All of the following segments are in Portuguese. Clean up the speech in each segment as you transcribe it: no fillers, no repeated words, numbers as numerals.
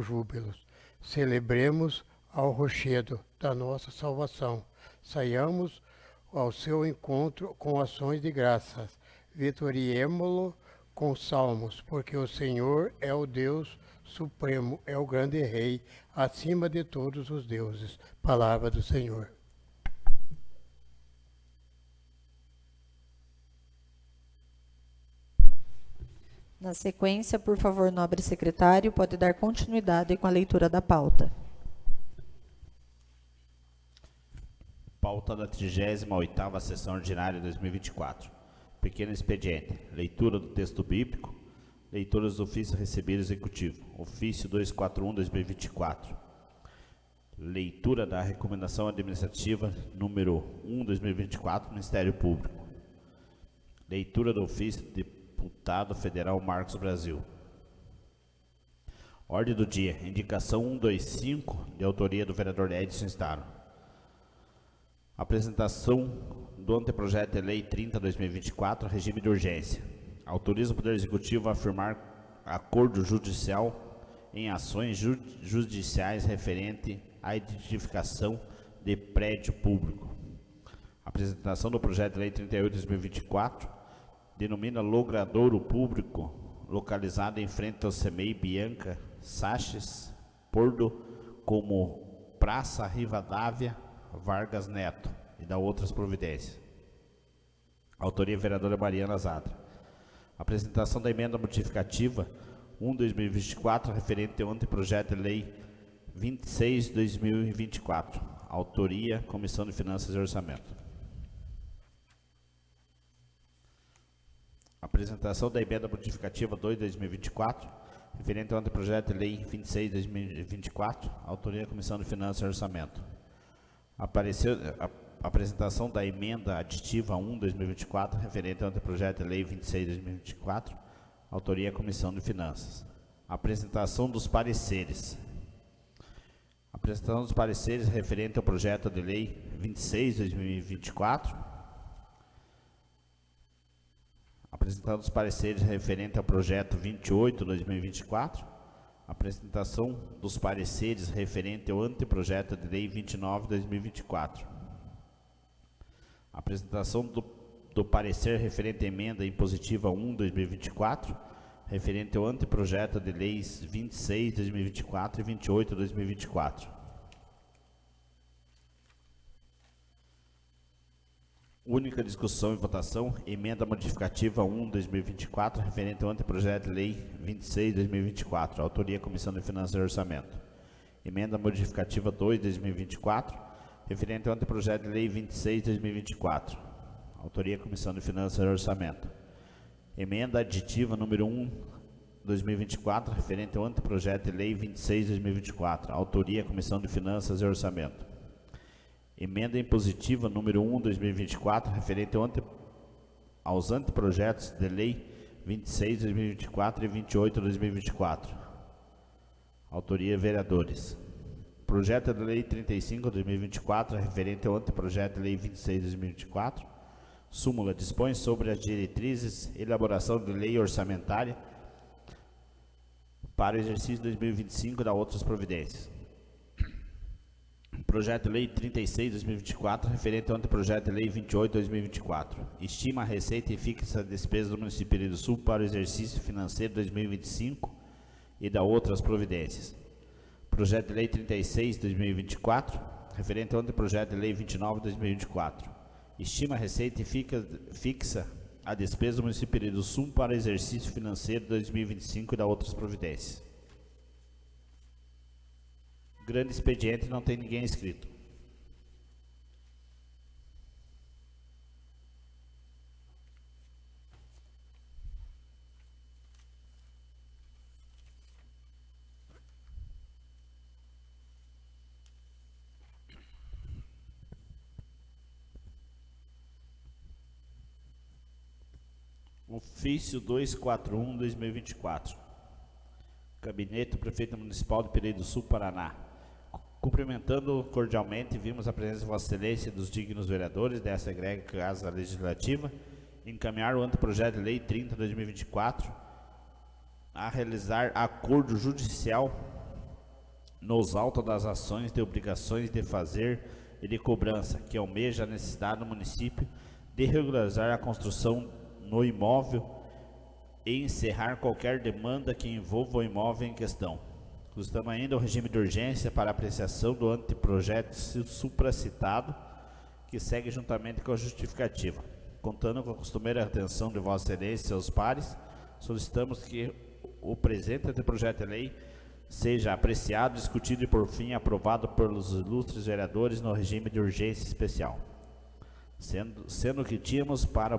júbilos. Celebremos ao rochedo da nossa salvação. Saiamos ao seu encontro com ações de graças. Vitoriemo-lo com salmos, porque o Senhor é o Deus supremo, é o grande Rei, acima de todos os deuses. Palavra do Senhor. Na sequência, por favor, nobre secretário, pode dar continuidade com a leitura da pauta. Pauta da 38ª Sessão Ordinária de 2024. Pequeno expediente. Leitura do texto bíblico. Leitura dos ofícios recebidos executivo. Ofício 241/2024. Leitura da recomendação administrativa número 1/2024, Ministério Público. Leitura do ofício de Deputado Federal Marcos Brasil. Ordem do dia. Indicação 125, de autoria do vereador Edson Staro. Apresentação do anteprojeto de lei 30/2024, regime de urgência. Autoriza o Poder Executivo a firmar acordo judicial em ações judiciais referente à identificação de prédio público. Apresentação do projeto de lei 38/2024 denomina logradouro público localizado em frente ao CEMEI Bianca Saches Pordo como Praça Rivadavia Vargas Neto e da outras providências. Autoria vereadora Mariana Zadra. Apresentação da emenda modificativa 1/2024 referente ao anteprojeto de lei 26/2024. Autoria Comissão de Finanças e Orçamento. Apresentação da emenda modificativa 2/2024, referente ao anteprojeto de lei 26/2024, autoria da Comissão de Finanças e Orçamento. Apresentação da emenda aditiva 1/2024, referente ao anteprojeto de lei 26/2024, autoria da Comissão de Finanças. Apresentação dos pareceres. Apresentação dos pareceres referente ao projeto de lei 26/2024. Apresentação dos pareceres referente ao projeto 28/2024. Apresentação dos pareceres referente ao anteprojeto de lei 29/2024. Apresentação do parecer referente à emenda impositiva 1/2024, referente ao anteprojeto de leis 26/2024 e 28/2024. Única discussão e votação, emenda modificativa 1/2024, referente ao anteprojeto de lei 26/2024, autoria Comissão de Finanças e Orçamento. Emenda modificativa 2/2024, referente ao anteprojeto de lei 26/2024, autoria Comissão de Finanças e Orçamento. Emenda aditiva número 1/2024, referente ao anteprojeto de lei 26/2024, autoria Comissão de Finanças e Orçamento. Emenda impositiva número 1/2024, referente aos anteprojetos de lei 26/2024 e 28/2024. Autoria vereadores. Projeto de lei 35/2024, referente ao anteprojeto de lei 26/2024. Súmula dispõe sobre as diretrizes, elaboração de lei orçamentária para o exercício 2025 da outras providências. Projeto de lei 36/2024, referente ao anteprojeto de lei 28/2024. Estima a receita e fixa a despesa do município de Rio do Sul para o exercício financeiro 2025 e da outras providências. Projeto de lei 36/2024, referente ao anteprojeto de lei 29/2024. Estima a receita e fixa a despesa do município de Rio do Sul para o exercício financeiro 2025 e da outras providências. Grande expediente, não tem ninguém inscrito. Ofício 241/2024. Gabinete do Prefeito Municipal de Pereira do Sul, Paraná. Cumprimentando cordialmente, vimos a presença de Vossa Excelência e dos dignos vereadores dessa egrégora Casa Legislativa encaminhar o anteprojeto de lei 30/2024 a realizar acordo judicial nos autos das ações de obrigações de fazer e de cobrança, que almeja a necessidade do município de regularizar a construção no imóvel e encerrar qualquer demanda que envolva o imóvel em questão. Solicitamos ainda o regime de urgência para apreciação do anteprojeto supracitado, que segue juntamente com a justificativa. Contando com a costumeira atenção de Vossa Excelência e seus pares, solicitamos que o presente anteprojeto de lei seja apreciado, discutido e, por fim, aprovado pelos ilustres vereadores no regime de urgência especial. Sendo que tínhamos para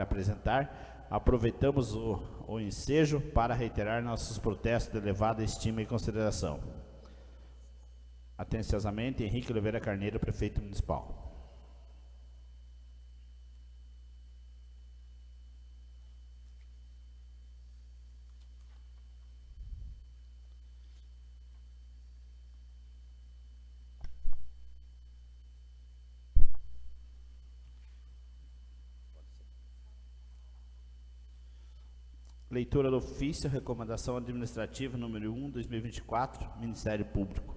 apresentar, aproveitamos o ensejo para reiterar nossos protestos de elevada estima e consideração. Atenciosamente, Henrique Oliveira Carneiro, Prefeito Municipal. Leitura do ofício, recomendação administrativa número 1, 2024, Ministério Público.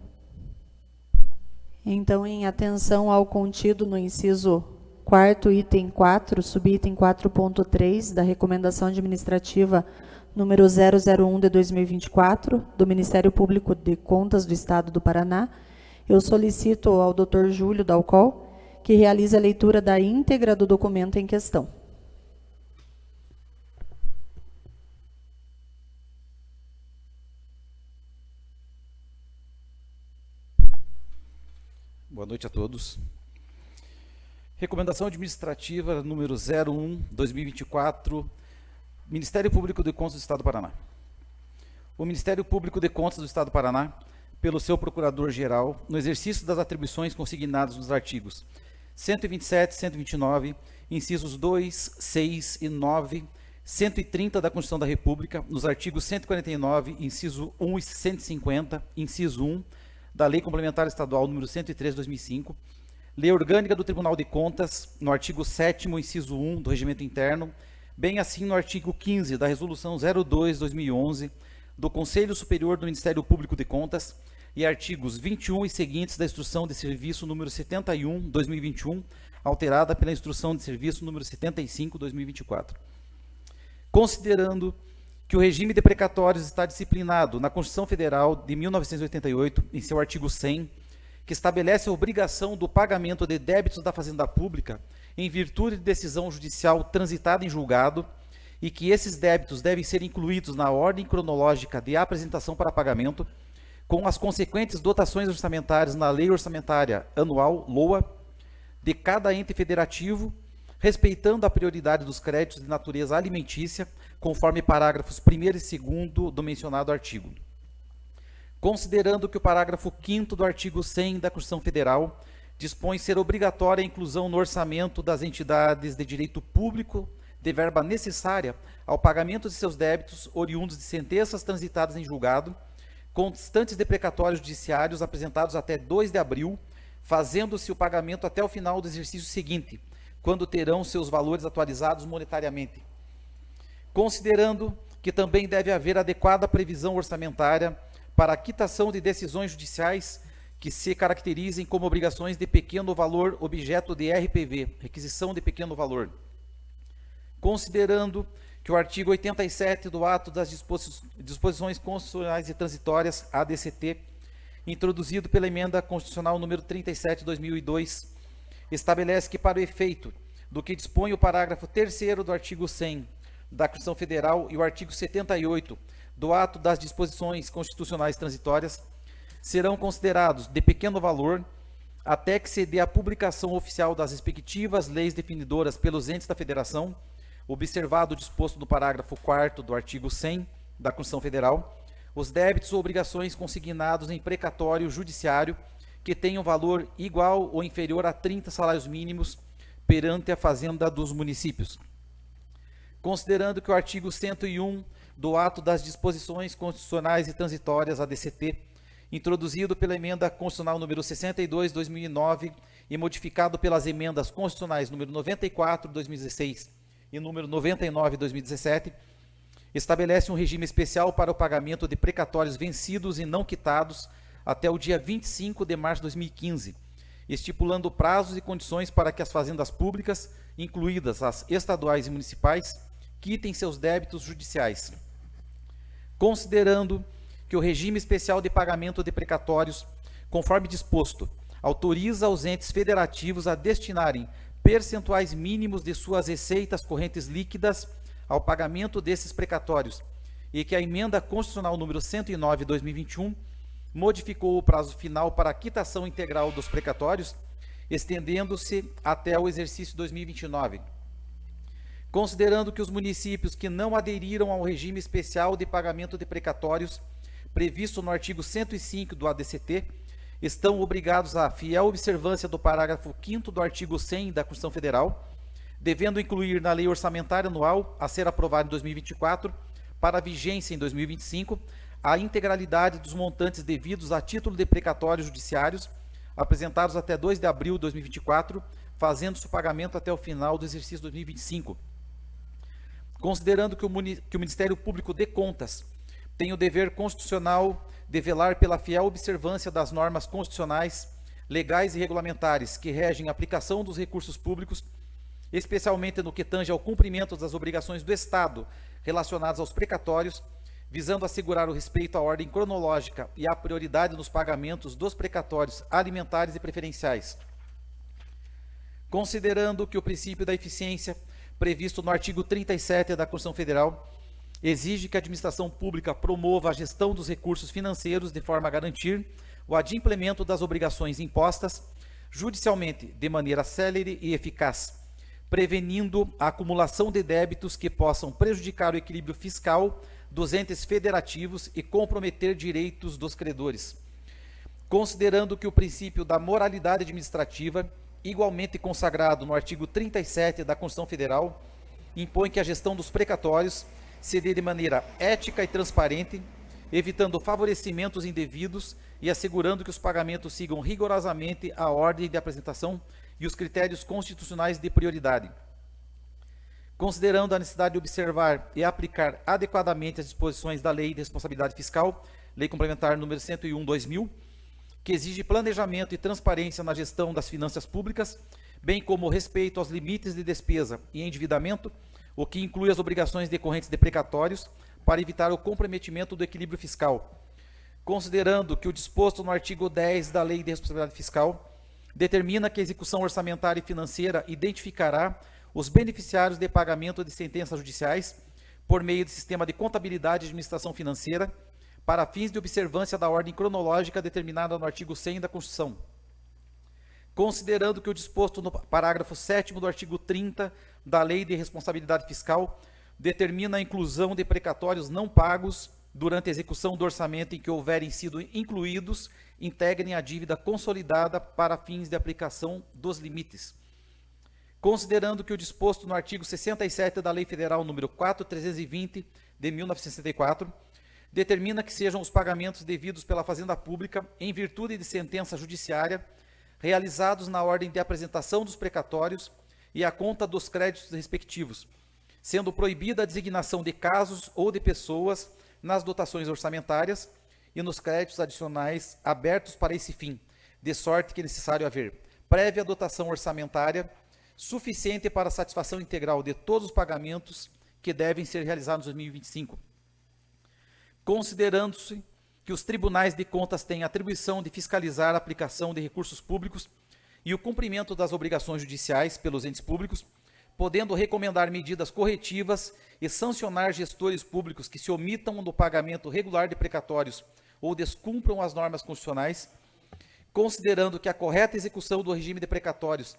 Então, em atenção ao contido no inciso 4º, item 4, subitem 4.3 da recomendação administrativa número 001 de 2024, do Ministério Público de Contas do Estado do Paraná, eu solicito ao Dr. Júlio Dalcol que realize a leitura da íntegra do documento em questão. Boa noite a todos. Recomendação administrativa número 01, 2024, Ministério Público de Contas do Estado do Paraná. O Ministério Público de Contas do Estado do Paraná, pelo seu Procurador-Geral, no exercício das atribuições consignadas nos artigos 127, 129, incisos 2, 6 e 9, 130 da Constituição da República, nos artigos 149, inciso 1 e 150, inciso 1, da Lei Complementar Estadual número 103 de 2005, Lei Orgânica do Tribunal de Contas, no artigo 7º, inciso 1 do Regimento Interno, bem assim no artigo 15 da Resolução 02 de 2011 do Conselho Superior do Ministério Público de Contas e artigos 21 e seguintes da Instrução de Serviço número 71 de 2021, alterada pela Instrução de Serviço número 75 de 2024. Considerando que o regime de precatórios está disciplinado na Constituição Federal de 1988, em seu artigo 100, que estabelece a obrigação do pagamento de débitos da Fazenda Pública em virtude de decisão judicial transitada em julgado e que esses débitos devem ser incluídos na ordem cronológica de apresentação para pagamento, com as consequentes dotações orçamentárias na Lei Orçamentária Anual, LOA, de cada ente federativo, respeitando a prioridade dos créditos de natureza alimentícia, conforme parágrafos 1º e 2º do mencionado artigo. Considerando que o parágrafo 5º do artigo 100 da Constituição Federal dispõe ser obrigatória a inclusão no orçamento das entidades de direito público de verba necessária ao pagamento de seus débitos oriundos de sentenças transitadas em julgado, constantes de precatórios judiciários apresentados até 2 de abril, fazendo-se o pagamento até o final do exercício seguinte, quando terão seus valores atualizados monetariamente. Considerando que também deve haver adequada previsão orçamentária para a quitação de decisões judiciais que se caracterizem como obrigações de pequeno valor objeto de RPV, requisição de pequeno valor. Considerando que o artigo 87 do Ato das Disposições Constitucionais e Transitórias, ADCT, introduzido pela Emenda Constitucional número 37 de 2002, estabelece que, para o efeito do que dispõe o parágrafo 3º do artigo 100 da Constituição Federal e o artigo 78 do Ato das Disposições Constitucionais Transitórias, serão considerados de pequeno valor até que se dê a publicação oficial das respectivas leis definidoras pelos entes da Federação, observado o disposto no parágrafo 4º do artigo 100 da Constituição Federal, os débitos ou obrigações consignados em precatório judiciário que tenham valor igual ou inferior a 30 salários mínimos perante a Fazenda dos municípios. Considerando que o artigo 101 do Ato das Disposições Constitucionais e Transitórias, ADCT, introduzido pela Emenda Constitucional número 62 de 2009 e modificado pelas emendas constitucionais número 94 de 2016 e número 99 de 2017, estabelece um regime especial para o pagamento de precatórios vencidos e não quitados até o dia 25 de março de 2015, estipulando prazos e condições para que as fazendas públicas, incluídas as estaduais e municipais, quitem seus débitos judiciais. Considerando que o regime especial de pagamento de precatórios, conforme disposto, autoriza os entes federativos a destinarem percentuais mínimos de suas receitas correntes líquidas ao pagamento desses precatórios, e que a emenda constitucional número 109 de 2021 modificou o prazo final para a quitação integral dos precatórios, estendendo-se até o exercício 2029. Considerando que os municípios que não aderiram ao regime especial de pagamento de precatórios previsto no artigo 105 do ADCT estão obrigados à fiel observância do parágrafo 5º do artigo 100 da Constituição Federal, devendo incluir na lei orçamentária anual a ser aprovada em 2024 para vigência em 2025 a integralidade dos montantes devidos a título de precatórios judiciários apresentados até 2 de abril de 2024, fazendo-se o pagamento até o final do exercício 2025. Considerando que o Ministério Público de Contas tem o dever constitucional de velar pela fiel observância das normas constitucionais, legais e regulamentares que regem a aplicação dos recursos públicos, especialmente no que tange ao cumprimento das obrigações do Estado relacionadas aos precatórios, visando assegurar o respeito à ordem cronológica e à prioridade nos pagamentos dos precatórios alimentares e preferenciais. Considerando que o princípio da eficiência, previsto no artigo 37 da Constituição Federal, exige que a administração pública promova a gestão dos recursos financeiros de forma a garantir o adimplemento das obrigações impostas judicialmente de maneira célere e eficaz, prevenindo a acumulação de débitos que possam prejudicar o equilíbrio fiscal dos entes federativos e comprometer direitos dos credores. Considerando que o princípio da moralidade administrativa, igualmente consagrado no artigo 37 da Constituição Federal, impõe que a gestão dos precatórios se dê de maneira ética e transparente, evitando favorecimentos indevidos e assegurando que os pagamentos sigam rigorosamente a ordem de apresentação e os critérios constitucionais de prioridade. Considerando a necessidade de observar e aplicar adequadamente as disposições da Lei de Responsabilidade Fiscal, Lei Complementar número 101/2000, que exige planejamento e transparência na gestão das finanças públicas, bem como respeito aos limites de despesa e endividamento, o que inclui as obrigações decorrentes de precatórios, para evitar o comprometimento do equilíbrio fiscal. Considerando que o disposto no artigo 10 da Lei de Responsabilidade Fiscal determina que a execução orçamentária e financeira identificará os beneficiários de pagamento de sentenças judiciais por meio do sistema de contabilidade e administração financeira, para fins de observância da ordem cronológica determinada no artigo 100 da Constituição. Considerando que o disposto no parágrafo 7º do artigo 30 da Lei de Responsabilidade Fiscal determina a inclusão de precatórios não pagos durante a execução do orçamento em que houverem sido incluídos, integrem a dívida consolidada para fins de aplicação dos limites. Considerando que o disposto no artigo 67 da Lei Federal número 4.320 de 1964 determina que sejam os pagamentos devidos pela Fazenda Pública em virtude de sentença judiciária realizados na ordem de apresentação dos precatórios e a conta dos créditos respectivos, sendo proibida a designação de casos ou de pessoas nas dotações orçamentárias e nos créditos adicionais abertos para esse fim, de sorte que é necessário haver prévia dotação orçamentária suficiente para a satisfação integral de todos os pagamentos que devem ser realizados em 2025. Considerando-se que os tribunais de contas têm atribuição de fiscalizar a aplicação de recursos públicos e o cumprimento das obrigações judiciais pelos entes públicos, podendo recomendar medidas corretivas e sancionar gestores públicos que se omitam do pagamento regular de precatórios ou descumpram as normas constitucionais, considerando que a correta execução do regime de precatórios,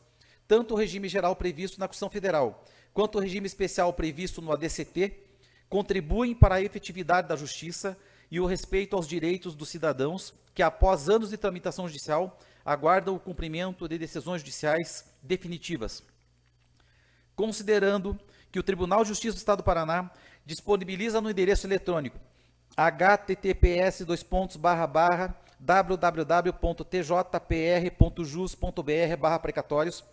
tanto o regime geral previsto na Constituição Federal, quanto o regime especial previsto no ADCT, contribuem para a efetividade da justiça e o respeito aos direitos dos cidadãos que, após anos de tramitação judicial, aguardam o cumprimento de decisões judiciais definitivas. Considerando que o Tribunal de Justiça do Estado do Paraná disponibiliza no endereço eletrônico https://www.tjpr.jus.br/precatórios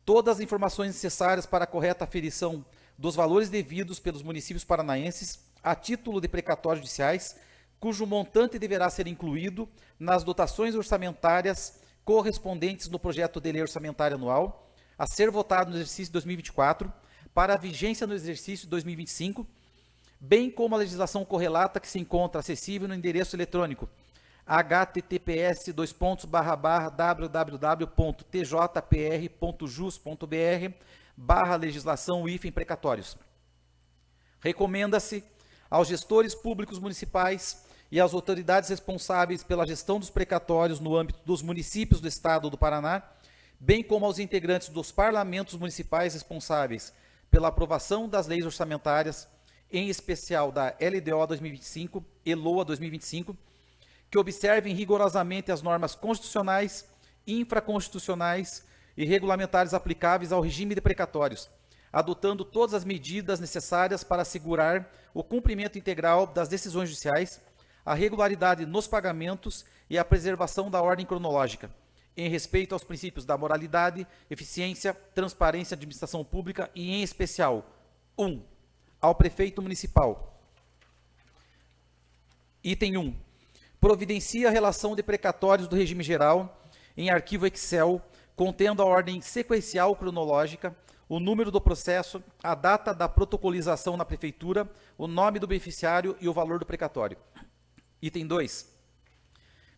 todas as informações necessárias para a correta aferição dos valores devidos pelos municípios paranaenses a título de precatórios judiciais, cujo montante deverá ser incluído nas dotações orçamentárias correspondentes no projeto de lei orçamentária anual, a ser votado no exercício 2024, para a vigência no exercício 2025, bem como a legislação correlata que se encontra acessível no endereço eletrônico https://www.tjpr.jus.br/legislação-precatórios. Recomenda-se aos gestores públicos municipais e às autoridades responsáveis pela gestão dos precatórios no âmbito dos municípios do Estado do Paraná, bem como aos integrantes dos parlamentos municipais responsáveis pela aprovação das leis orçamentárias, em especial da LDO 2025 e LOA 2025, que observem rigorosamente as normas constitucionais, infraconstitucionais e regulamentares aplicáveis ao regime de precatórios, adotando todas as medidas necessárias para assegurar o cumprimento integral das decisões judiciais, a regularidade nos pagamentos e a preservação da ordem cronológica, em respeito aos princípios da moralidade, eficiência, transparência da administração pública e, em especial, 1. Ao prefeito municipal. Item 1. Providencia a relação de precatórios do regime geral em arquivo Excel, contendo a ordem sequencial cronológica, o número do processo, a data da protocolização na prefeitura, o nome do beneficiário e o valor do precatório. Item 2.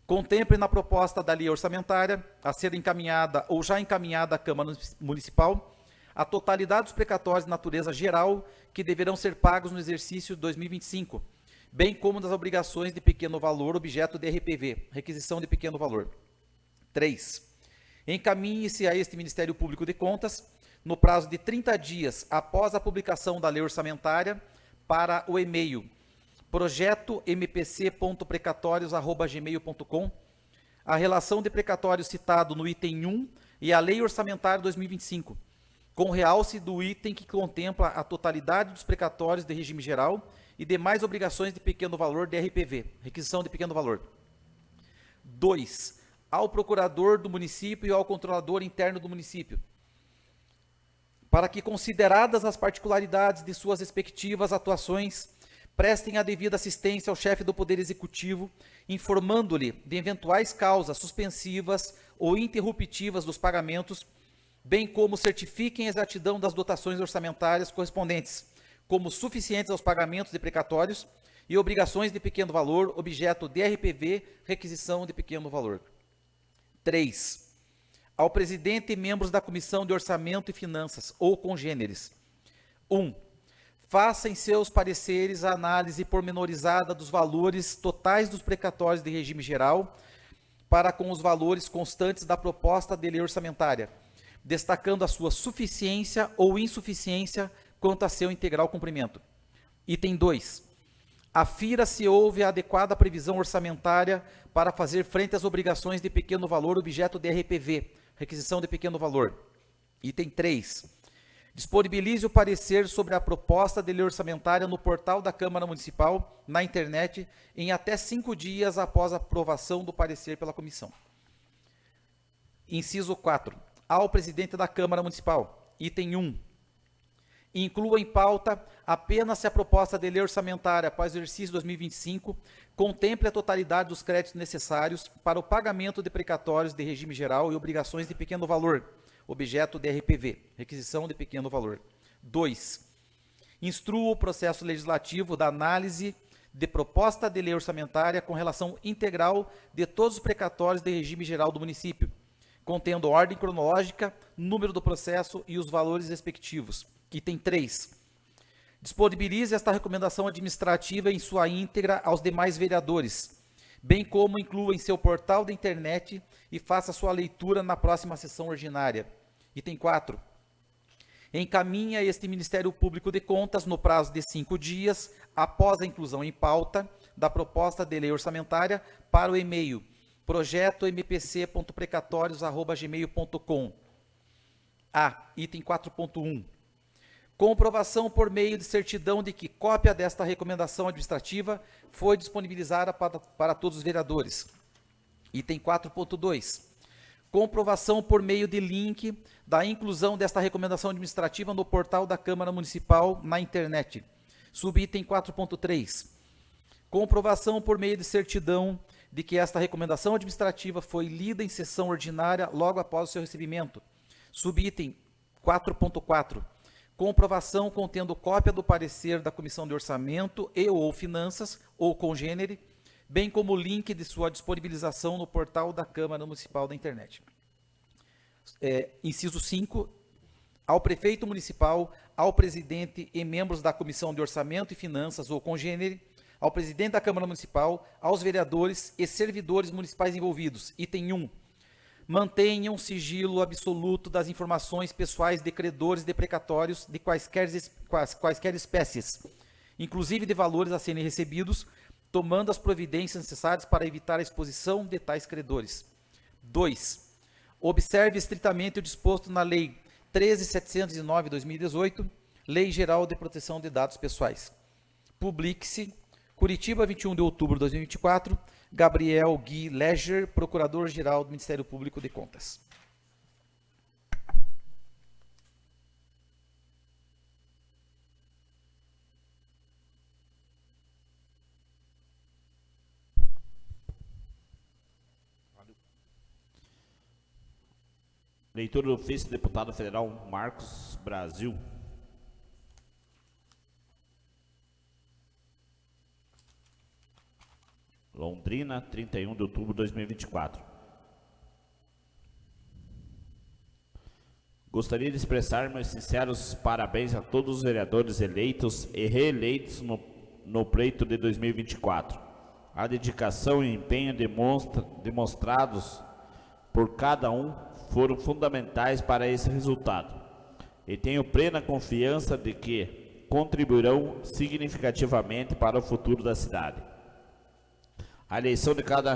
Contemple na proposta da lei orçamentária, a ser encaminhada ou já encaminhada à Câmara Municipal, a totalidade dos precatórios de natureza geral que deverão ser pagos no exercício 2025, bem como das obrigações de pequeno valor objeto de RPV, requisição de pequeno valor. 3. Encaminhe-se a este Ministério Público de Contas, no prazo de 30 dias após a publicação da lei orçamentária, para o e-mail projetompc.precatórios@gmail.com, a relação de precatórios citado no item 1 e a lei orçamentária 2025, com realce do item que contempla a totalidade dos precatórios de regime geral e demais obrigações de pequeno valor de RPV, requisição de pequeno valor. 2. Ao procurador do município e ao controlador interno do município, para que, consideradas as particularidades de suas respectivas atuações, prestem a devida assistência ao chefe do Poder Executivo, informando-lhe de eventuais causas suspensivas ou interruptivas dos pagamentos, bem como certifiquem a exatidão das dotações orçamentárias correspondentes, como suficientes aos pagamentos de precatórios e obrigações de pequeno valor, objeto de RPV, requisição de pequeno valor. 3. Ao presidente e membros da Comissão de Orçamento e Finanças, ou congêneres. 1. Faça em seus pareceres a análise pormenorizada dos valores totais dos precatórios de regime geral para com os valores constantes da proposta de lei orçamentária, destacando a sua suficiência ou insuficiência quanto a seu integral cumprimento. Item 2. Afira se houve a adequada previsão orçamentária para fazer frente às obrigações de pequeno valor objeto de RPV, requisição de pequeno valor. Item 3. Disponibilize o parecer sobre a proposta de lei orçamentária no portal da Câmara Municipal, na internet, em até 5 dias após a aprovação do parecer pela comissão. Inciso 4. Ao presidente da Câmara Municipal. Item 1. Inclua em pauta apenas se a proposta de lei orçamentária para o exercício 2025 contemple a totalidade dos créditos necessários para o pagamento de precatórios de regime geral e obrigações de pequeno valor, objeto de RPV, requisição de pequeno valor. 2. Instrua o processo legislativo da análise de proposta de lei orçamentária com relação integral de todos os precatórios de regime geral do município, contendo ordem cronológica, número do processo e os valores respectivos. Item 3. Disponibilize esta recomendação administrativa em sua íntegra aos demais vereadores, bem como inclua em seu portal da internet e faça sua leitura na próxima sessão ordinária. Item 4. Encaminhe a este Ministério Público de Contas, no prazo de 5 dias, após a inclusão em pauta da proposta de lei orçamentária, para o e-mail projetompc.precatórios@gmail.com. A. Item 4.1. Comprovação por meio de certidão de que cópia desta recomendação administrativa foi disponibilizada para todos os vereadores. Item 4.2. Comprovação por meio de link da inclusão desta recomendação administrativa no portal da Câmara Municipal na internet. Subitem 4.3. Comprovação por meio de certidão de que esta recomendação administrativa foi lida em sessão ordinária logo após o seu recebimento. Subitem 4.4. Comprovação contendo cópia do parecer da Comissão de Orçamento e ou Finanças, ou congênere, bem como o link de sua disponibilização no portal da Câmara Municipal da Internet. Inciso 5. Ao prefeito municipal, ao presidente e membros da Comissão de Orçamento e Finanças, ou congênere, ao presidente da Câmara Municipal, aos vereadores e servidores municipais envolvidos. Item 1. Mantenham sigilo absoluto das informações pessoais de credores deprecatórios de quaisquer espécies, inclusive de valores a serem recebidos, tomando as providências necessárias para evitar a exposição de tais credores. 2. Observe estritamente o disposto na Lei 13.709/2018, Lei Geral de Proteção de Dados Pessoais. Publique-se, Curitiba, 21 de outubro de 2024, Gabriel Gui Leger, Procurador-Geral do Ministério Público de Contas. Leitura do ofício do deputado federal Marcos Brasil. Londrina, 31 de outubro de 2024. Gostaria de expressar meus sinceros parabéns a todos os vereadores eleitos e reeleitos no pleito de 2024. A dedicação e empenho demonstrados por cada um foram fundamentais para esse resultado, e tenho plena confiança de que contribuirão significativamente para o futuro da cidade. A eleição de cada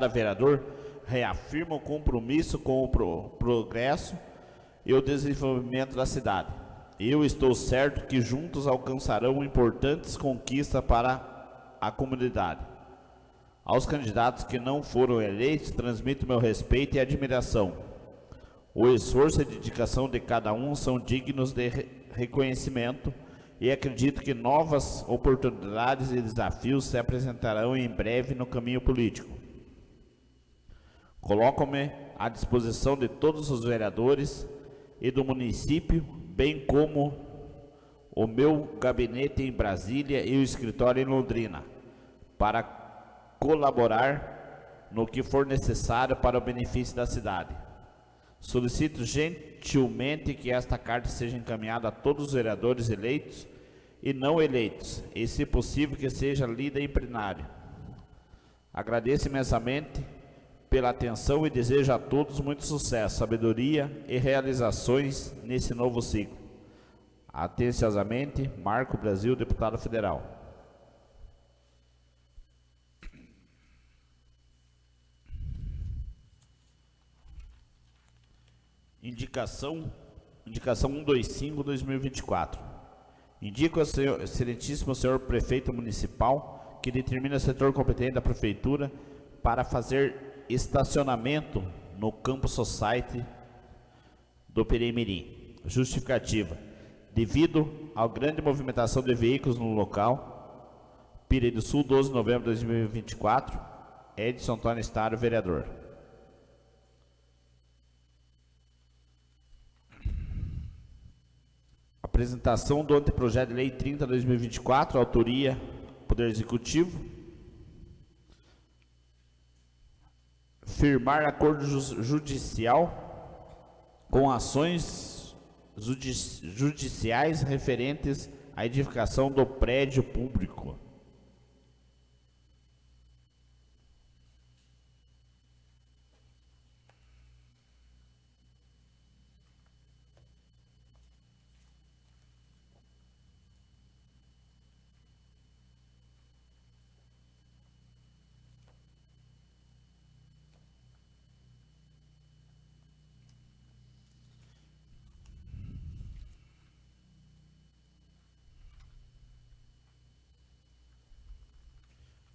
vereador reafirma o compromisso com o progresso e o desenvolvimento da cidade. Eu estou certo que juntos alcançarão importantes conquistas para a comunidade. Aos candidatos que não foram eleitos, transmito meu respeito e admiração. O esforço e dedicação de cada um são dignos de reconhecimento e acredito que novas oportunidades e desafios se apresentarão em breve no caminho político. Coloco-me à disposição de todos os vereadores e do município, bem como o meu gabinete em Brasília e o escritório em Londrina, para colaborar no que for necessário para o benefício da cidade. Solicito gentilmente que esta carta seja encaminhada a todos os vereadores eleitos e não eleitos, e se possível que seja lida em plenário. Agradeço imensamente pela atenção e desejo a todos muito sucesso, sabedoria e realizações nesse novo ciclo. Atenciosamente, Marco Brasil, deputado federal. Indicação 125/2024. Indico ao excelentíssimo senhor prefeito municipal que determina o setor competente da prefeitura para fazer estacionamento no Campo Society do Pirimirim. Justificativa: devido à grande movimentação de veículos no local. Piraí do Sul, 12 de novembro de 2024. Edson Antônio Staro, vereador. Apresentação do anteprojeto de lei 30/2024, autoria Poder Executivo. Firmar acordo judicial com ações judiciais referentes à edificação do prédio público.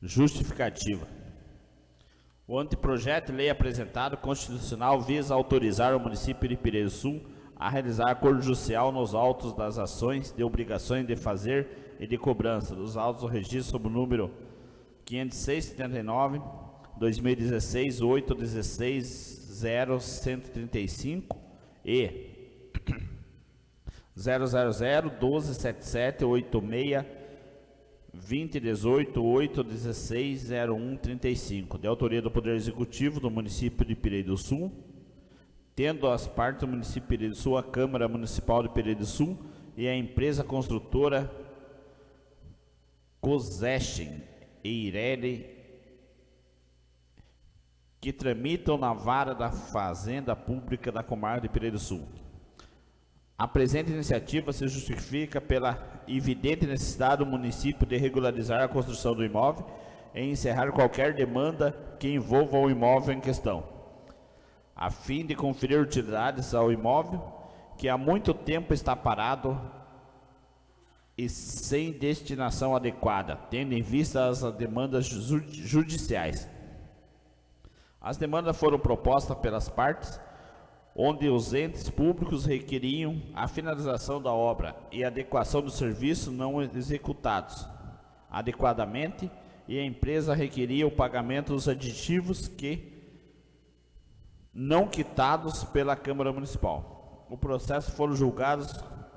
Justificativa. O anteprojeto de lei apresentado constitucional visa autorizar o município de Piraí do Sul a realizar acordo judicial nos autos das ações de obrigações de fazer e de cobrança dos autos do registro sob o número 506/79, 2016, 816-0135 e 000-1277-86-2018-816-0135, de autoria do Poder Executivo do município de Pireí do Sul, tendo as partes do município de Pireí do Sul a Câmara Municipal de Pireí do Sul e a empresa construtora Cosechem e Ireli, que tramitam na vara da Fazenda Pública da Comarca de Pireí do Sul. A presente iniciativa se justifica pela evidente necessidade do município de regularizar a construção do imóvel e encerrar qualquer demanda que envolva o imóvel em questão, a fim de conferir utilidades ao imóvel, que há muito tempo está parado e sem destinação adequada, tendo em vista as demandas judiciais. As demandas foram propostas pelas partes, onde os entes públicos requeriam a finalização da obra e adequação dos serviços não executados adequadamente, e a empresa requeria o pagamento dos aditivos não quitados pela Câmara Municipal. O processo foram julgados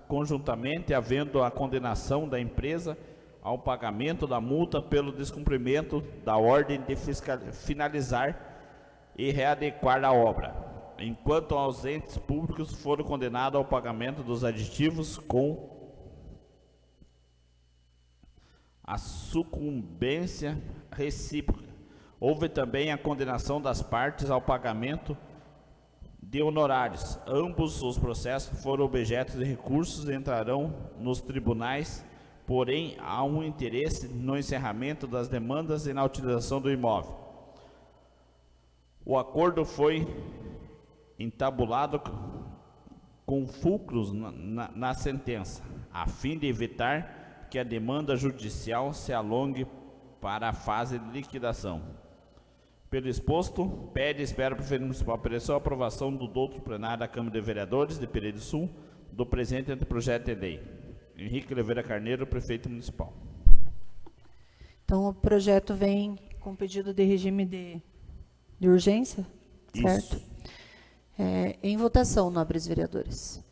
conjuntamente, havendo a condenação da empresa ao pagamento da multa pelo descumprimento da ordem de finalizar e readequar a obra, enquanto os entes públicos foram condenados ao pagamento dos aditivos com a sucumbência recíproca. Houve também a condenação das partes ao pagamento de honorários. Ambos os processos foram objeto de recursos e entrarão nos tribunais, porém há um interesse no encerramento das demandas e na utilização do imóvel. O acordo foi entabulado com fulcros na sentença, a fim de evitar que a demanda judicial se alongue para a fase de liquidação. Pelo exposto, pede e espera o prefeito municipal a aprovação do doutor plenário da Câmara de Vereadores de Pireí do Sul do presente anteprojeto de lei. Henrique Oliveira Carneiro, prefeito municipal. Então, o projeto vem com pedido de regime de urgência, certo? Isso. Em votação, nobres vereadores.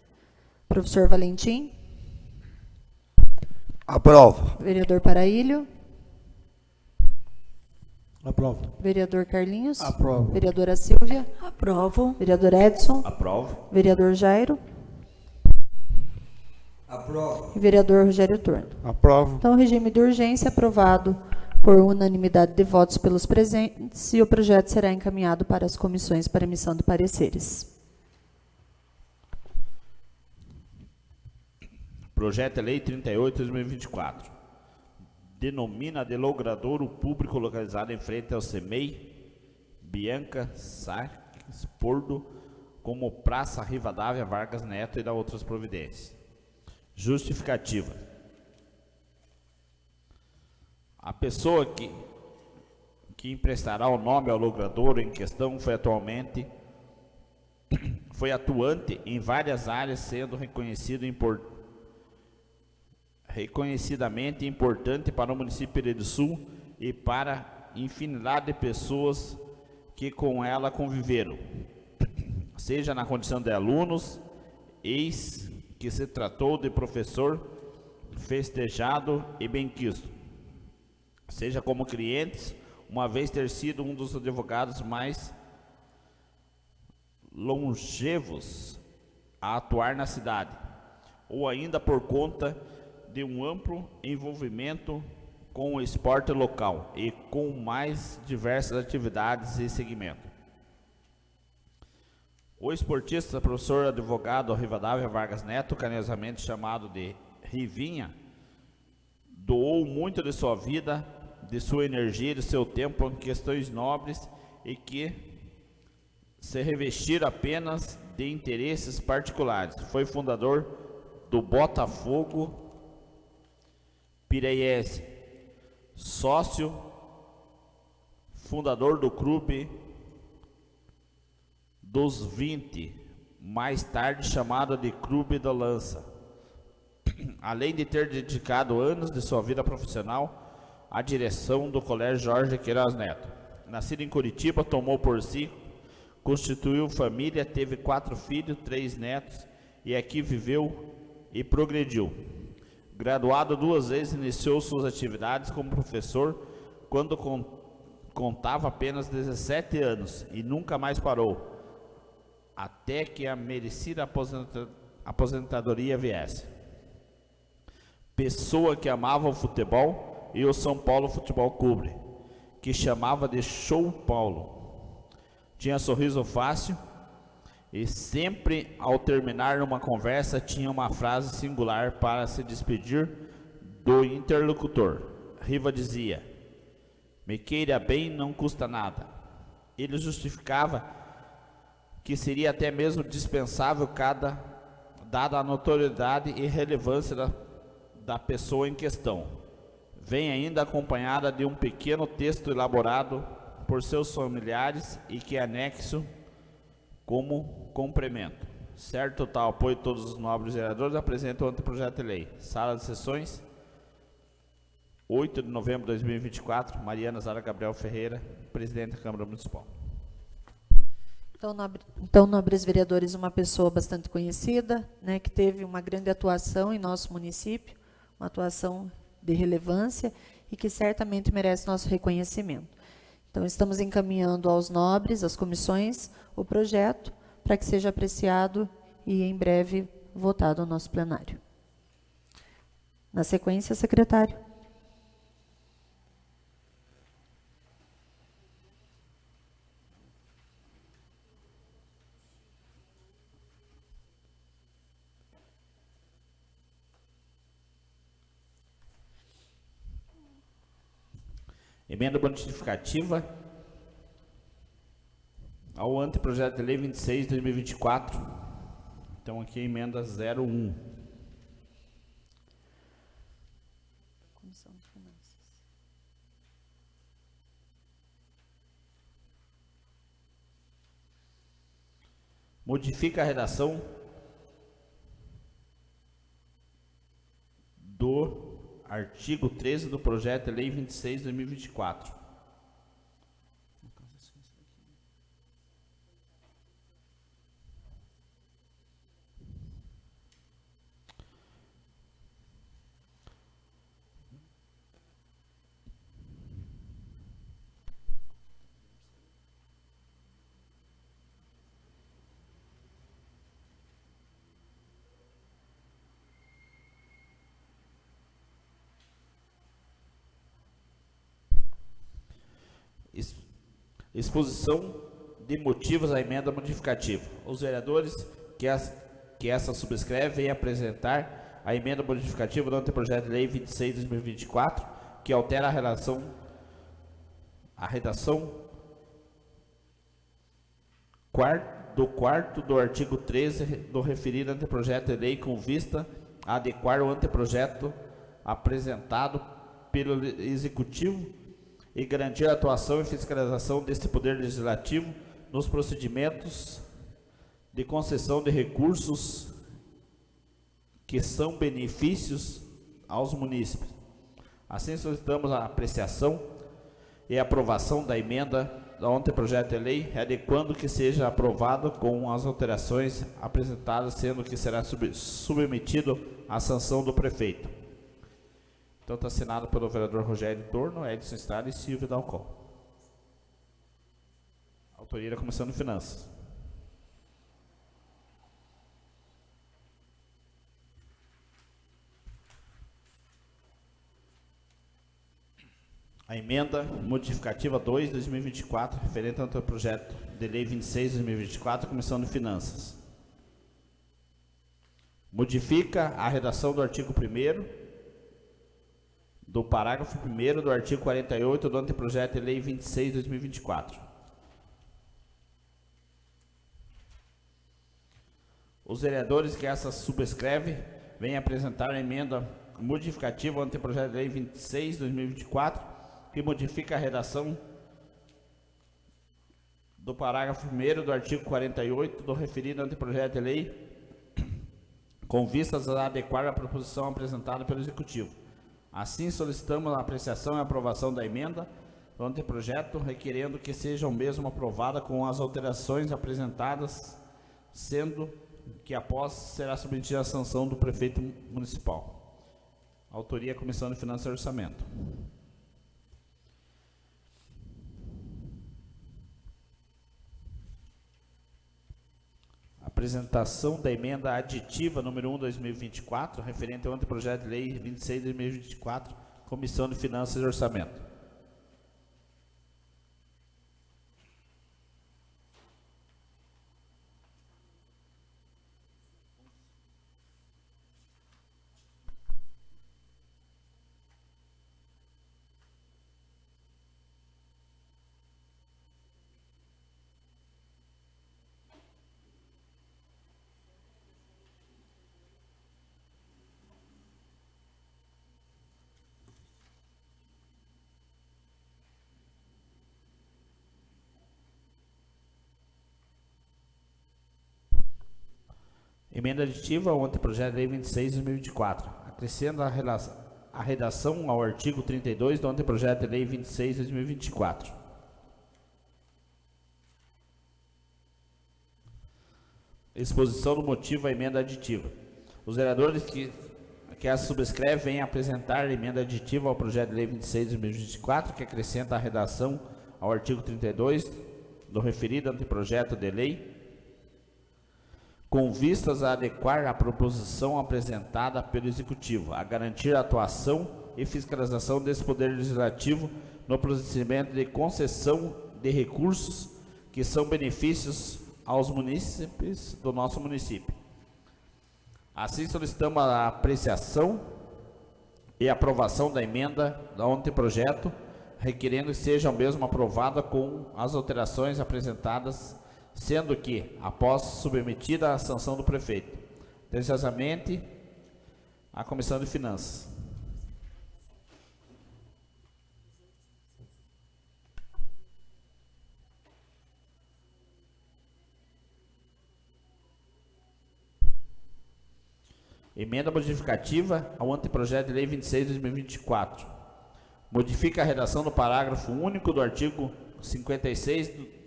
Professor Valentim. Aprovo. Vereador Paraílio. Aprovo. Vereador Carlinhos. Aprovo. Vereadora Silvia. Aprovo. Vereador Edson. Aprovo. Vereador Jairo. Aprovo. E vereador Rogério Turno. Aprovo. Então, o regime de urgência aprovado por unanimidade de votos pelos presentes, e o projeto será encaminhado para as comissões para emissão de pareceres. Projeto de Lei 38/2024. Denomina de logradouro público localizado em frente ao CEMEI, Bianca Sarques Pordo, como Praça Rivadavia Vargas Neto, e da outras providências. Justificativa. A pessoa que emprestará o nome ao logradouro em questão foi atuante em várias áreas, sendo reconhecidamente importante para o município de Pireí do Sul e para infinidade de pessoas que com ela conviveram, seja na condição de alunos, ex que se tratou de professor festejado e benquisto, seja como clientes, uma vez ter sido um dos advogados mais longevos a atuar na cidade, ou ainda por conta de um amplo envolvimento com o esporte local e com mais diversas atividades e segmentos. O esportista, professor advogado Rivadavia Vargas Neto, carinhosamente chamado de Rivinha, doou muito de sua vida, de sua energia e de seu tempo em questões nobres e que se revestiram apenas de interesses particulares. Foi fundador do Botafogo Pireiense, sócio fundador do Clube dos 20, mais tarde chamado de Clube da Lança. Além de ter dedicado anos de sua vida profissional à direção do Colégio Jorge Queiroz Neto. Nascido em Curitiba, tomou por si, constituiu família, teve 4 filhos, 3 netos e aqui viveu e progrediu. Graduado 2 vezes, iniciou suas atividades como professor quando contava apenas 17 anos e nunca mais parou, até que a merecida aposentadoria viesse. Pessoa que amava o futebol e o São Paulo Futebol Clube, que chamava de Show Paulo. Tinha sorriso fácil e sempre ao terminar uma conversa tinha uma frase singular para se despedir do interlocutor. Riva dizia: "Me queira bem, não custa nada." Ele justificava que seria até mesmo dispensável dada a notoriedade e relevância da pessoa em questão. Vem ainda acompanhada de um pequeno texto elaborado por seus familiares e que anexo como complemento. Certo total apoio de todos os nobres vereadores, apresenta o anteprojeto de lei. Sala de sessões, 8 de novembro de 2024, Mariana Zara Gabriel Ferreira, presidente da Câmara Municipal. Então, nobres vereadores, uma pessoa bastante conhecida, né, que teve uma grande atuação em nosso município, uma atuação de relevância e que certamente merece nosso reconhecimento. Então, estamos encaminhando aos nobres, às comissões, o projeto para que seja apreciado e, em breve, votado no nosso plenário. Na sequência, secretário. Emenda modificativa ao anteprojeto de lei 26 de 2024. Então, aqui a emenda 01. Comissão de Finanças. Modifica a redação do artigo 13 do projeto de lei 26 de 2024. Exposição de motivos à emenda modificativa. Os vereadores que essa subscreve vêm apresentar a emenda modificativa do anteprojeto de lei 26 de 2024, que altera a redação quarto do artigo 13 do referido anteprojeto de lei com vista a adequar o anteprojeto apresentado pelo Executivo e garantir a atuação e fiscalização deste Poder Legislativo nos procedimentos de concessão de recursos que são benefícios aos munícipes. Assim, solicitamos a apreciação e aprovação da emenda do anteprojeto de lei, adequando que seja aprovado com as alterações apresentadas, sendo que será submetido à sanção do prefeito. Então, está assinado pelo vereador Rogério Torno, Edson Estrada e Silvio Dalcol. Autoria da Comissão de Finanças. A emenda modificativa 2 de 2024, referente ao projeto de lei 26 de 2024, Comissão de Finanças. Modifica a redação do artigo 1º, do parágrafo 1º do artigo 48 do anteprojeto de lei 26 de 2024. Os vereadores que essa subscreve vêm apresentar a emenda modificativa ao anteprojeto de lei 26 de 2024, que modifica a redação do parágrafo 1º do artigo 48 do referido anteprojeto de lei, com vistas a adequar a proposição apresentada pelo Executivo. Assim, solicitamos a apreciação e aprovação da emenda do anteprojeto, requerendo que seja o mesmo aprovada com as alterações apresentadas, sendo que após será submetida à sanção do prefeito municipal. Autoria: Comissão de Finanças e Orçamento. Apresentação da emenda aditiva número 1/2024, referente ao anteprojeto de lei 26/2024, Comissão de Finanças e Orçamento. Emenda aditiva ao anteprojeto de lei 26/2024, acrescendo a redação ao artigo 32 do anteprojeto de lei 26/2024. Exposição do motivo à emenda aditiva. Os vereadores que a subscrevem vêm apresentar a emenda aditiva ao projeto de lei 26/2024, que acrescenta a redação ao artigo 32 do referido anteprojeto de lei, com vistas a adequar a proposição apresentada pelo Executivo, a garantir a atuação e fiscalização desse Poder Legislativo no procedimento de concessão de recursos que são benefícios aos munícipes do nosso município. Assim, solicitamos a apreciação e aprovação da emenda do anteprojeto, requerendo que seja mesmo aprovada com as alterações apresentadas, sendo que, após submetida à sanção do prefeito, atenciosamente, a Comissão de Finanças. Emenda modificativa ao anteprojeto de lei 26/2024. Modifica a redação do parágrafo único do artigo 56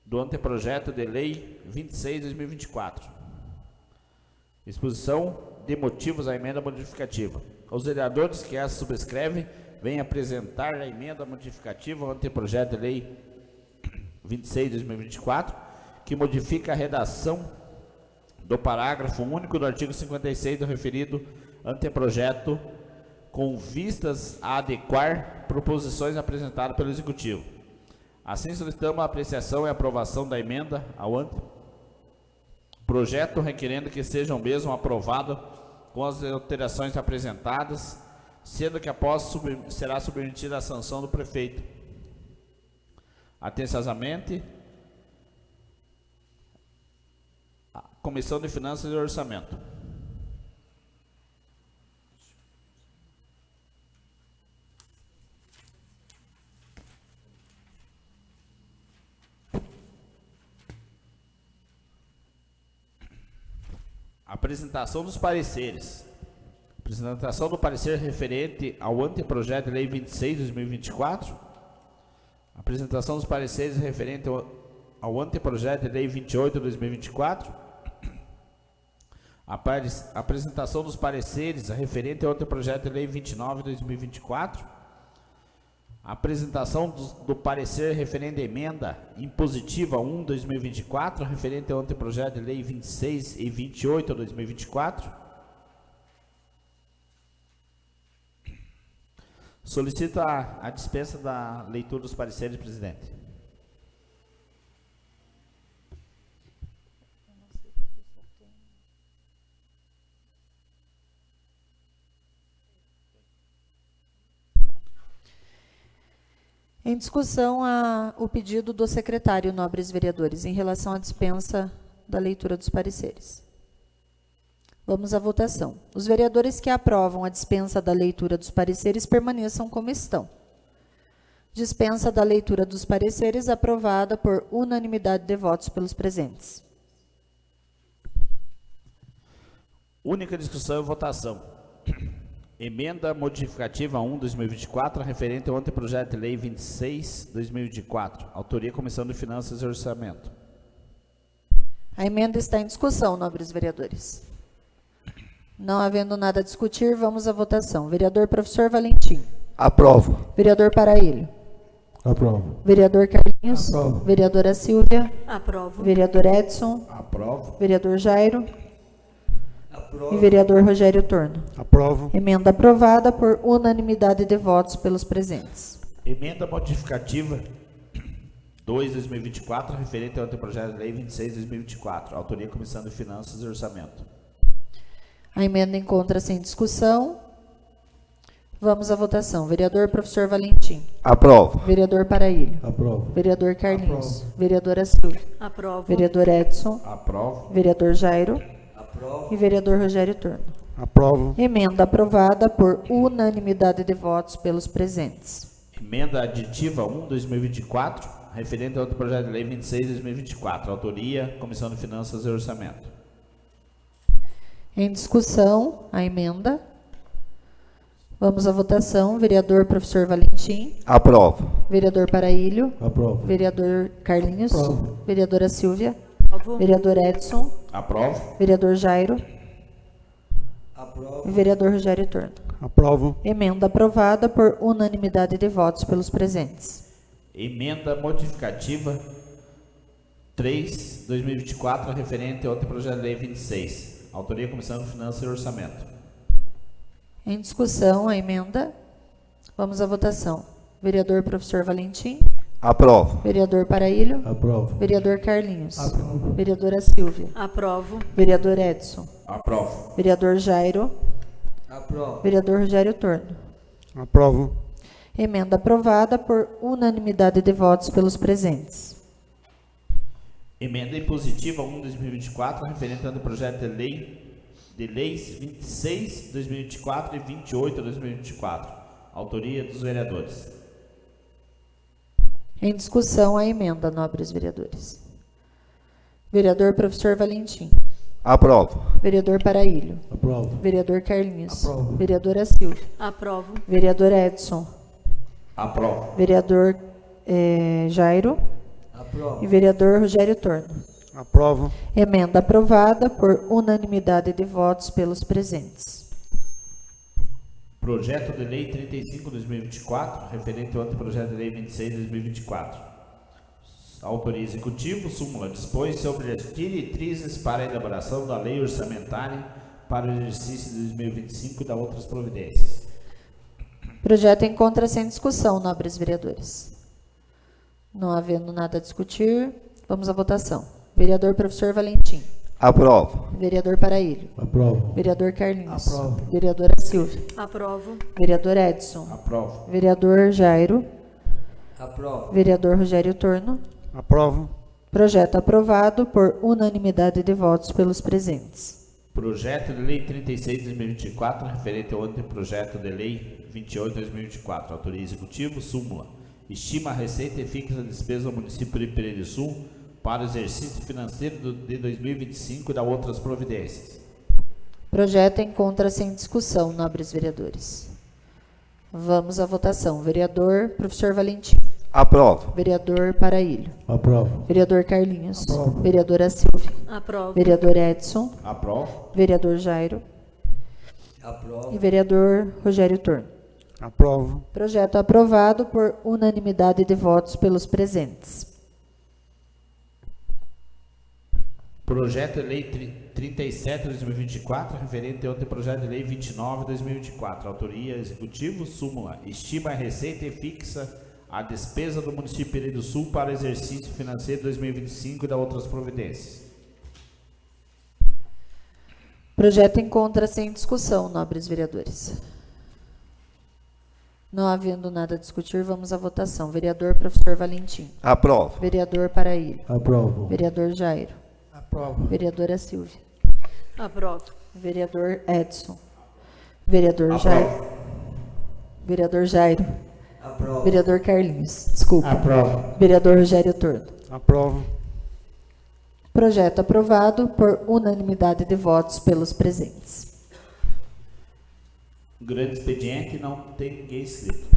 do anteprojeto de lei 26/2024. Exposição de motivos à emenda modificativa. Os vereadores que a subscrevem vêm apresentar a emenda modificativa ao anteprojeto de lei 26/2024, que modifica a redação do parágrafo único do artigo 56 do referido anteprojeto, com vistas a adequar proposições apresentadas pelo Executivo. Assim, solicitamos a apreciação e aprovação da emenda ao projeto, requerendo que sejam mesmo aprovados com as alterações apresentadas, sendo que após será submetida à sanção do prefeito. Atenciosamente, a Comissão de Finanças e Orçamento. Apresentação dos pareceres. Apresentação do parecer referente ao anteprojeto de lei 26/2024. Apresentação dos pareceres referente ao anteprojeto de lei 28/2024. Apresentação dos pareceres referente ao anteprojeto de lei 29/2024. Apresentação do parecer referente à emenda impositiva 1/2024, referente ao anteprojeto de lei 26 e 28/2024. Solicito a dispensa da leitura dos pareceres, presidente. Em discussão, o pedido do secretário, nobres vereadores, em relação à dispensa da leitura dos pareceres. Vamos à votação. Os vereadores que aprovam a dispensa da leitura dos pareceres permaneçam como estão. Dispensa da leitura dos pareceres, aprovada por unanimidade de votos pelos presentes. Única discussão e votação. Emenda modificativa 1/2024, referente ao anteprojeto de lei 26/2024. Autoria Comissão de Finanças e Orçamento. A emenda está em discussão, nobres vereadores. Não havendo nada a discutir, vamos à votação. Vereador Professor Valentim. Aprovo. Vereador Paraílio. Aprovo. Vereador Carlinhos. Aprovo. Vereadora Silvia. Aprovo. Vereador Edson. Aprovo. Vereador Jairo. Aprovo. E vereador Rogério Torno. Aprovo. Emenda aprovada por unanimidade de votos pelos presentes. Emenda modificativa 2/2024, referente ao anteprojeto de lei 26/2024. Autoria Comissão de Finanças e Orçamento. A emenda encontra-se em discussão. Vamos à votação. Vereador Professor Valentim. Aprovo. Vereador Paraílio. Aprovo. Vereador Carlinhos. Vereadora Silvia. Aprovo. Vereador Edson. Aprovo. Vereador Jairo. Aprovo. E vereador Rogério Torno. Aprovo. Emenda aprovada por unanimidade de votos pelos presentes. Emenda aditiva 1/2024, referente ao anteprojeto de lei 26/2024. Autoria Comissão de Finanças e Orçamento. Em discussão, a emenda. Vamos à votação. Vereador Professor Valentim. Aprovo. Vereador Paraílio. Aprovo. Vereador Carlinhos. Aprovo. Vereadora Silvia. Aprovo. Vereador Edson. Aprovo. Vereador Jairo. Aprovo. E vereador Rogério Torno. Aprovo. Emenda aprovada por unanimidade de votos pelos presentes. Emenda modificativa 3/2024, referente ao anteprojeto de lei 26. Autoria Comissão de Finanças e Orçamento. Em discussão, a emenda. Vamos à votação. Vereador Professor Valentim. Aprovo. Vereador Paraílio. Aprovo. Vereador Carlinhos. Aprovo. Vereadora Silvia. Aprovo. Vereador Edson. Aprovo. Vereador Jairo. Aprovo. Vereador Rogério Torno. Aprovo. Emenda aprovada por unanimidade de votos pelos presentes. Emenda impositiva 1/2024, referente ao anteprojeto de leis 26/2024 e 28/2024. Autoria dos vereadores. Em discussão, a emenda, nobres vereadores. Vereador Professor Valentim. Aprovo. Vereador Paraílio. Aprovo. Vereador Carlinhos. Aprovo. Vereadora Silvia. Aprovo. Vereador Edson. Aprovo. Vereador Jairo. Aprovo. E vereador Rogério Torno. Aprovo. Emenda aprovada por unanimidade de votos pelos presentes. Projeto de lei 35/2024, referente ao anteprojeto de lei 26/2024. Autoria Executivo, súmula, dispõe sobre as diretrizes para a elaboração da lei orçamentária para o exercício de 2025 e da outras providências. Projeto encontra-se em discussão, nobres vereadores. Não havendo nada a discutir, vamos à votação. Vereador Professor Valentim. Aprovo. Vereador Paraílio. Aprovo. Vereador Carlinhos. Aprovo. Vereadora Silvia. Aprovo. Vereador Edson. Aprovo. Vereador Jairo. Aprovo. Vereador Rogério Torno. Aprovo. Projeto aprovado por unanimidade de votos pelos presentes. Projeto de lei 36/2024, referente ao anteprojeto de lei 28/2024. Autoria Executivo, súmula. Estima a receita e fixa a despesa do município de Pereira do Sul para o exercício financeiro de 2025 e da outras providências. Projeto encontra-se em discussão, nobres vereadores. Vamos à votação. Vereador Professor Valentim. Aprovo. Vereador Paraílio. Aprovo. Vereador Carlinhos. Aprovo. Vereadora Silvia. Aprovo. Vereador Edson. Aprovo. Vereador Jairo. E Aprovo. vereador Rogério Torno. Aprovo. Projeto aprovado por unanimidade de votos pelos presentes. Projeto de lei 37/2024, referente ao anteprojeto de lei 29/2024. Autoria Executivo, súmula. Estima a receita e fixa a despesa do município de Pereira do Sul para o exercício financeiro de 2025 e da outras providências. Projeto encontra-se em discussão, nobres vereadores. Não havendo nada a discutir, vamos à votação. Vereador Professor Valentim. Aprovo. Vereador Paraílio. Aprovo. Vereador Jairo. Aprovo. Vereadora Silvia. Aprovo. Vereador Edson. Vereador Jairo. Vereador Jairo. Aprovo. Vereador Carlinhos, desculpa. Aprovo. Vereador Rogério Tordo. Aprovo. Projeto aprovado por unanimidade de votos pelos presentes. Grande expediente, não tem ninguém inscrito.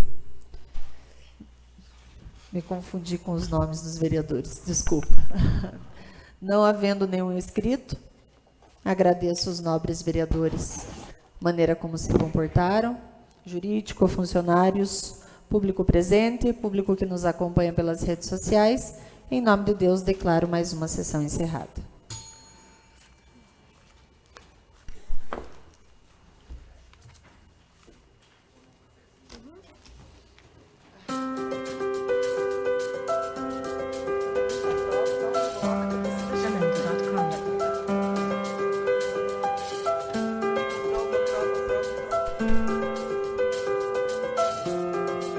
Me confundi com os nomes dos vereadores, desculpa. Não havendo nenhum inscrito, agradeço os nobres vereadores, maneira como se comportaram, jurídico, funcionários, público presente, público que nos acompanha pelas redes sociais. Em nome de Deus, declaro mais uma sessão encerrada.